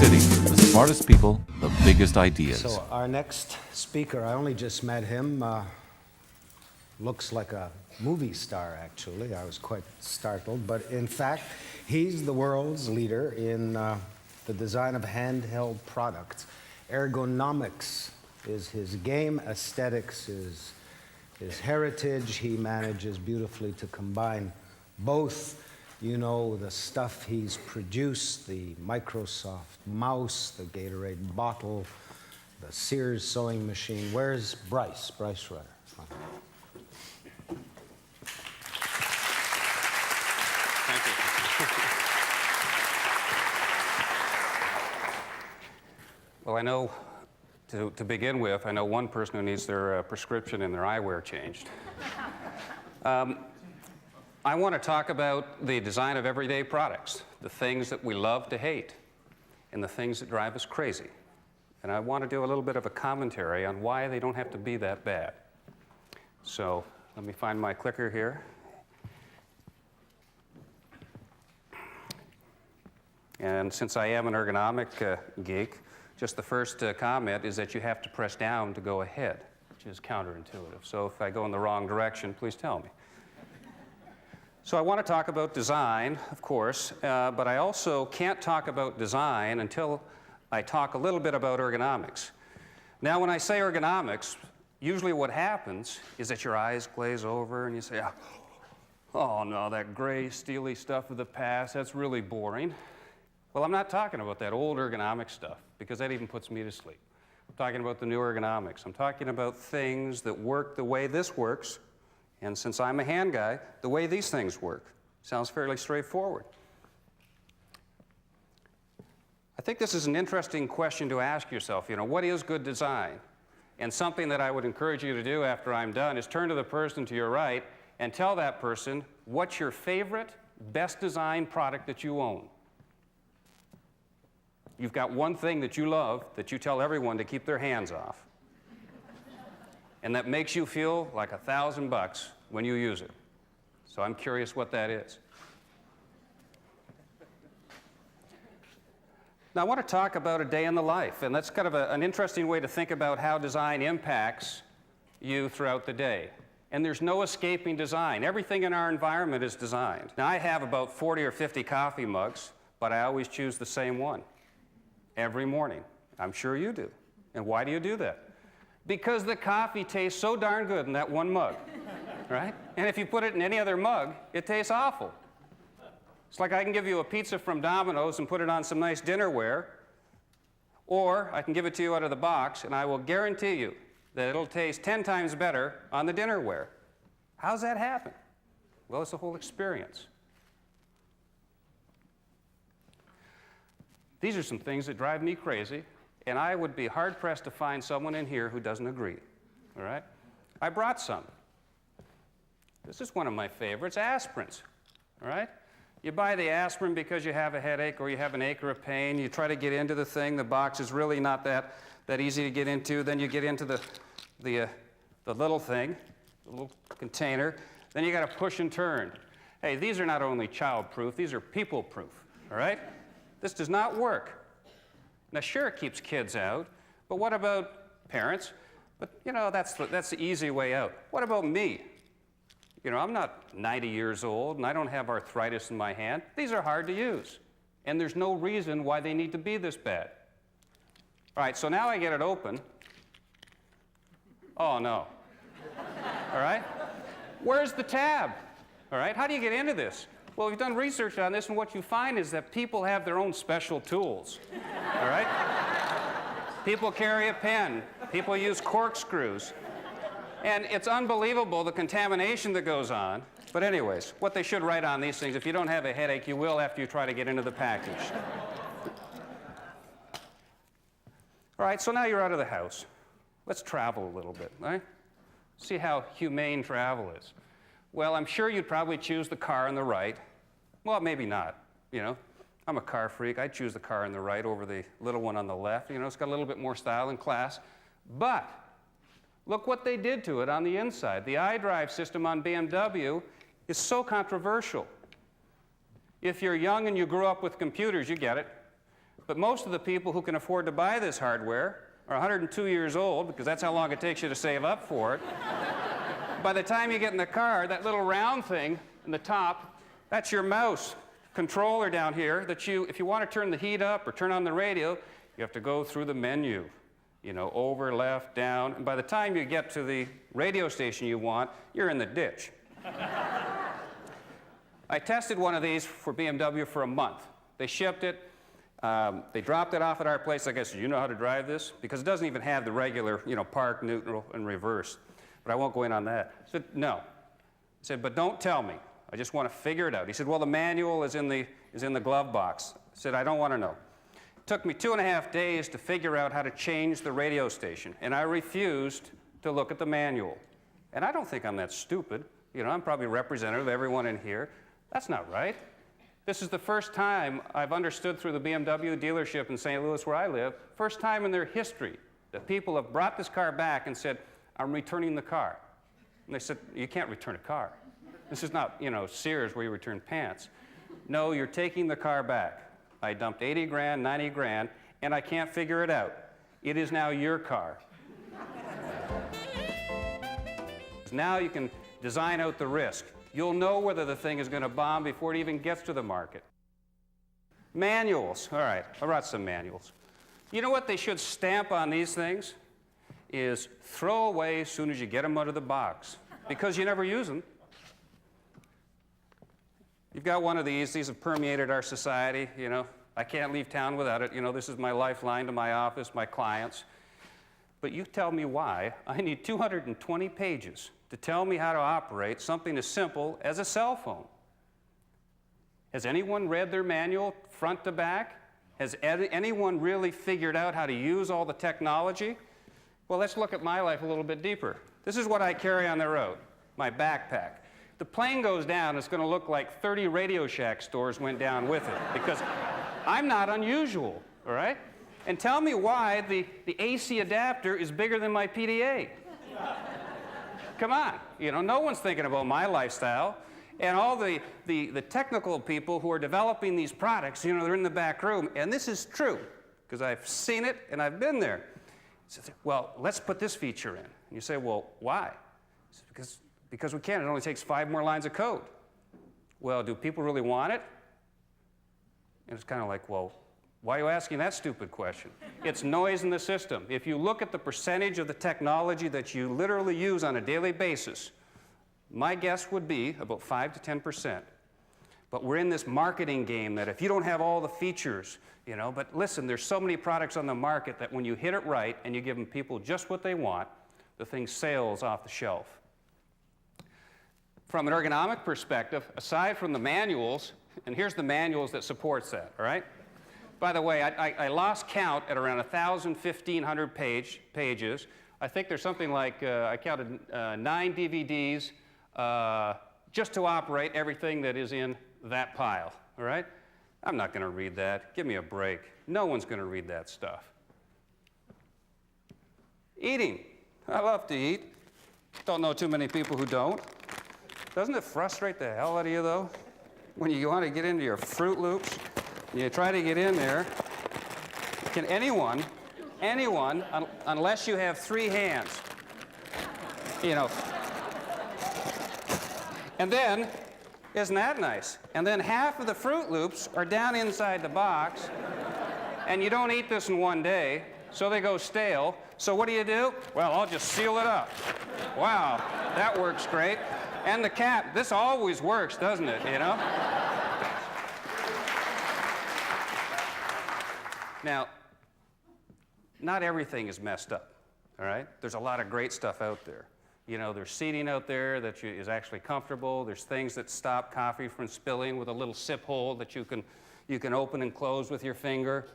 IdeaCity, the smartest people, the biggest ideas. So our next speaker, I only just met him, looks like a movie star, actually. I was quite startled, but in fact, he's the world's leader in the design of handheld products. Ergonomics is his game, aesthetics is his heritage. He manages beautifully to combine both. You know, the stuff he's produced, the Microsoft mouse, the Gatorade bottle, the Sears sewing machine. Where's Bryce? Bryce Rutter. Thank you. Well, I know, to begin with, I know one person who needs their prescription and their eyewear changed. I want to talk about the design of everyday products, the things that we love to hate, and the things that drive us crazy. And I want to do a little bit of a commentary on why they don't have to be that bad. So let me find my clicker here. And since I am an ergonomic geek, just the first comment is that you have to press down to go ahead, which is counterintuitive. So if I go in the wrong direction, please tell me. So I want to talk about design, of course, but I also can't talk about design until I talk a little bit about ergonomics. Now, when I say ergonomics, usually what happens is that your eyes glaze over and you say, oh no, that gray, steely stuff of the past, that's really boring. Well, I'm not talking about that old ergonomic stuff, because that even puts me to sleep. I'm talking about the new ergonomics. I'm talking about things that work the way this works. And since I'm a hand guy, the way these things work sounds fairly straightforward. I think this is an interesting question to ask yourself. You know, what is good design? And something that I would encourage you to do after I'm done is turn to the person to your right and tell that person what's your favorite, best designed product that you own. You've got one thing that you love that you tell everyone to keep their hands off. And that makes you feel like $1,000 when you use it. So I'm curious what that is. Now I want to talk about a day in the life, and that's kind of an interesting way to think about how design impacts you throughout the day. And there's no escaping design. Everything in our environment is designed. Now I have about 40 or 50 coffee mugs, but I always choose the same one every morning. I'm sure you do. And why do you do that? Because the coffee tastes so darn good in that one mug, right? And if you put it in any other mug, it tastes awful. It's like I can give you a pizza from Domino's and put it on some nice dinnerware, or I can give it to you out of the box, and I will guarantee you that it'll taste 10 times better on the dinnerware. How's that happen? Well, it's the whole experience. These are some things that drive me crazy. And I would be hard-pressed to find someone in here who doesn't agree, all right? I brought some. This is one of my favorites, aspirins, all right? You buy the aspirin because you have a headache or you have an ache or a pain. You try to get into the thing. The box is really not that easy to get into. Then you get into the little thing, the little container. Then you got to push and turn. Hey, these are not only child-proof, these are people-proof, all right? This does not work. Now, sure, it keeps kids out, but what about parents? But, you know, that's the easy way out. What about me? You know, I'm not 90 years old, and I don't have arthritis in my hand. These are hard to use, and there's no reason why they need to be this bad. All right, so now I get it open. Oh, no. All right? Where's the tab? All right, how do you get into this? Well, we've done research on this, and what you find is that people have their own special tools, all right? People carry a pen. People use corkscrews. And it's unbelievable the contamination that goes on. But anyways, what they should write on these things, if you don't have a headache, you will after you try to get into the package. All right, so now you're out of the house. Let's travel a little bit, right? See how humane travel is. Well, I'm sure you'd probably choose the car on the right. Well, maybe not, you know. I'm a car freak. I'd choose the car on the right over the little one on the left. You know, it's got a little bit more style and class. But look what they did to it on the inside. The iDrive system on BMW is so controversial. If you're young and you grew up with computers, you get it. But most of the people who can afford to buy this hardware are 102 years old, because that's how long it takes you to save up for it. By the time you get in the car, that little round thing in the top, that's your mouse controller down here that you, if you want to turn the heat up or turn on the radio, you have to go through the menu. You know, over, left, down, and by the time you get to the radio station you want, you're in the ditch. I tested one of these for BMW for a month. They shipped it. They dropped it off at our place. I guess, do you know how to drive this? Because it doesn't even have the regular, you know, park, neutral, and reverse. But I won't go in on that. I said, no. I said, but don't tell me. I just want to figure it out. He said, well, the manual is in the glove box. I said, I don't want to know. It took me 2.5 days to figure out how to change the radio station, and I refused to look at the manual. And I don't think I'm that stupid. You know, I'm probably representative of everyone in here. That's not right. This is the first time I've understood through the BMW dealership in St. Louis where I live, first time in their history that people have brought this car back and said, I'm returning the car. And they said, you can't return a car. This is not, you know, Sears where you return pants. No, you're taking the car back. I dumped 80 grand, 90 grand, and I can't figure it out. It is now your car. Now you can design out the risk. You'll know whether the thing is going to bomb before it even gets to the market. Manuals. All right, I brought some manuals. You know what they should stamp on these things? Is throw away as soon as you get them out of the box, because you never use them. You've got one of these. These have permeated our society, you know. I can't leave town without it. You know, this is my lifeline to my office, my clients. But you tell me why I need 220 pages to tell me how to operate something as simple as a cell phone. Has anyone read their manual front to back? Has anyone really figured out how to use all the technology? Well, let's look at my life a little bit deeper. This is what I carry on the road, my backpack. The plane goes down, it's going to look like 30 Radio Shack stores went down with it, because I'm not unusual, all right? And tell me why the AC adapter is bigger than my PDA. Come on, you know, no one's thinking about my lifestyle. And all the technical people who are developing these products, you know, they're in the back room, and this is true, because I've seen it and I've been there. So, well, let's put this feature in. And you say, well, why? Because we can. It only takes 5 more lines of code. Well, do people really want it? And it's kind of like, well, why are you asking that stupid question? It's noise in the system. If you look at the percentage of the technology that you literally use on a daily basis, my guess would be about 5 to 10%. But we're in this marketing game that if you don't have all the features, you know, but listen, there's so many products on the market that when you hit it right and you give them people just what they want, the thing sails off the shelf. From an ergonomic perspective, aside from the manuals, and here's the manuals that supports that, all right? By the way, I lost count at around 1,000, 1,500 pages. I think there's something like, I counted 9 DVDs just to operate everything that is in that pile, all right? I'm not going to read that. Give me a break. No one's going to read that stuff. Eating. I love to eat. Don't know too many people who don't. Doesn't it frustrate the hell out of you, though? When you want to get into your Fruit Loops, you try to get in there. Can anyone, unless you have 3 hands, you know. And then, isn't that nice? And then half of the Fruit Loops are down inside the box, and you don't eat this in one day, so they go stale. So what do? Well, I'll just seal it up. Wow, that works great. And the cap, this always works, doesn't it, you know? Now, not everything is messed up, all right? There's a lot of great stuff out there. You know, there's seating out there that is actually comfortable. There's things that stop coffee from spilling with a little sip hole that you can open and close with your finger.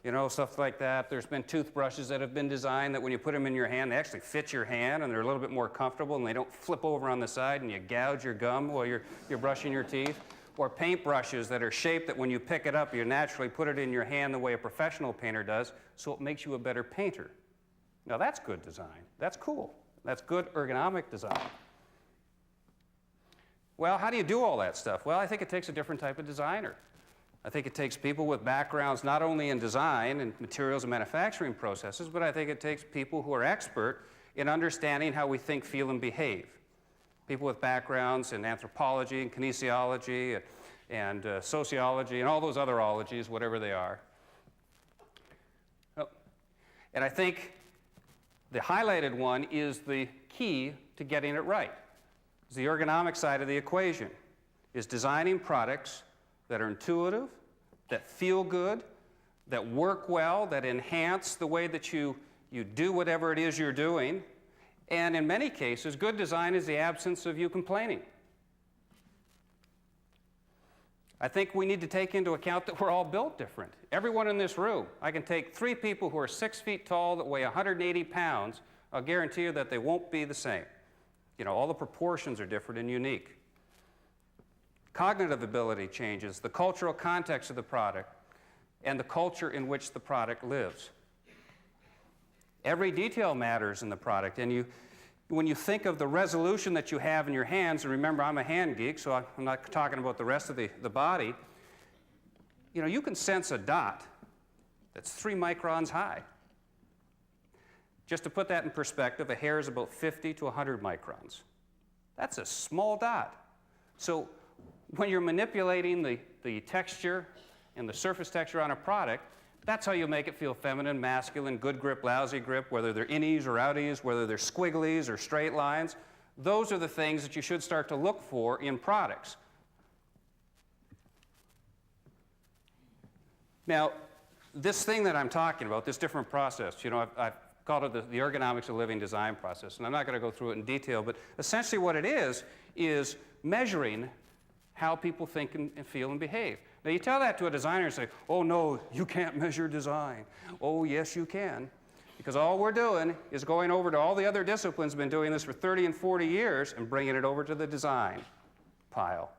You know, stuff like that. There's been toothbrushes that have been designed that when you put them in your hand, they actually fit your hand and they're a little bit more comfortable and they don't flip over on the side and you gouge your gum while you're brushing your teeth. Or paintbrushes that are shaped that when you pick it up, you naturally put it in your hand the way a professional painter does, so it makes you a better painter. Now that's good design. That's cool. That's good ergonomic design. Well, how do you do all that stuff? Well, I think it takes a different type of designer. I think it takes people with backgrounds not only in design and materials and manufacturing processes, but I think it takes people who are expert in understanding how we think, feel, and behave. People with backgrounds in anthropology and kinesiology and sociology and all those other ologies, whatever they are. Oh. And I think the highlighted one is the key to getting it right. It's the ergonomic side of the equation, is designing products that are intuitive, that feel good, that work well, that enhance the way that you do whatever it is you're doing. And in many cases, good design is the absence of you complaining. I think we need to take into account that we're all built different. Everyone in this room, I can take 3 people who are 6 feet tall that weigh 180 pounds. I'll guarantee you that they won't be the same. You know, all the proportions are different and unique. Cognitive ability changes, the cultural context of the product, and the culture in which the product lives. Every detail matters in the product, and when you think of the resolution that you have in your hands, and remember I'm a hand geek, so I'm not talking about the rest of the body, you know, you can sense a dot that's 3 microns high. Just to put that in perspective, a hair is about 50 to 100 microns. That's a small dot. So when you're manipulating the texture and the surface texture on a product, that's how you make it feel feminine, masculine, good grip, lousy grip, whether they're innies or outies, whether they're squigglies or straight lines. Those are the things that you should start to look for in products. Now, this thing that I'm talking about, this different process, you know, I've called it the ergonomics of living design process, and I'm not going to go through it in detail, but essentially what it is measuring how people think and feel and behave. Now you tell that to a designer and say, oh no, you can't measure design. Oh yes you can, because all we're doing is going over to all the other disciplines, been doing this for 30 and 40 years, and bringing it over to the design pile,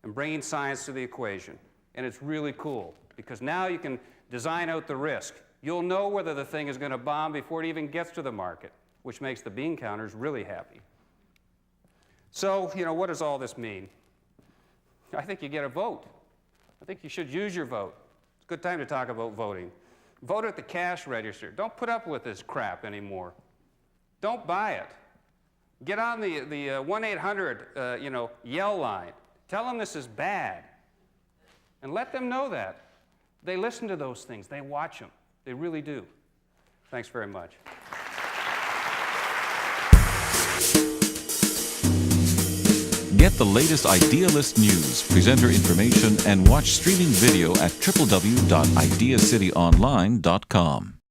and bringing science to the equation. And it's really cool, because now you can design out the risk. You'll know whether the thing is going to bomb before it even gets to the market, which makes the bean counters really happy. So, you know, what does all this mean? I think you get a vote. I think you should use your vote. It's a good time to talk about voting. Vote at the cash register. Don't put up with this crap anymore. Don't buy it. Get on the 1-800 yell line. Tell them this is bad. And let them know that. They listen to those things. They watch them. They really do. Thanks very much. Get the latest Idealist news, presenter information, and watch streaming video at www.ideacityonline.com.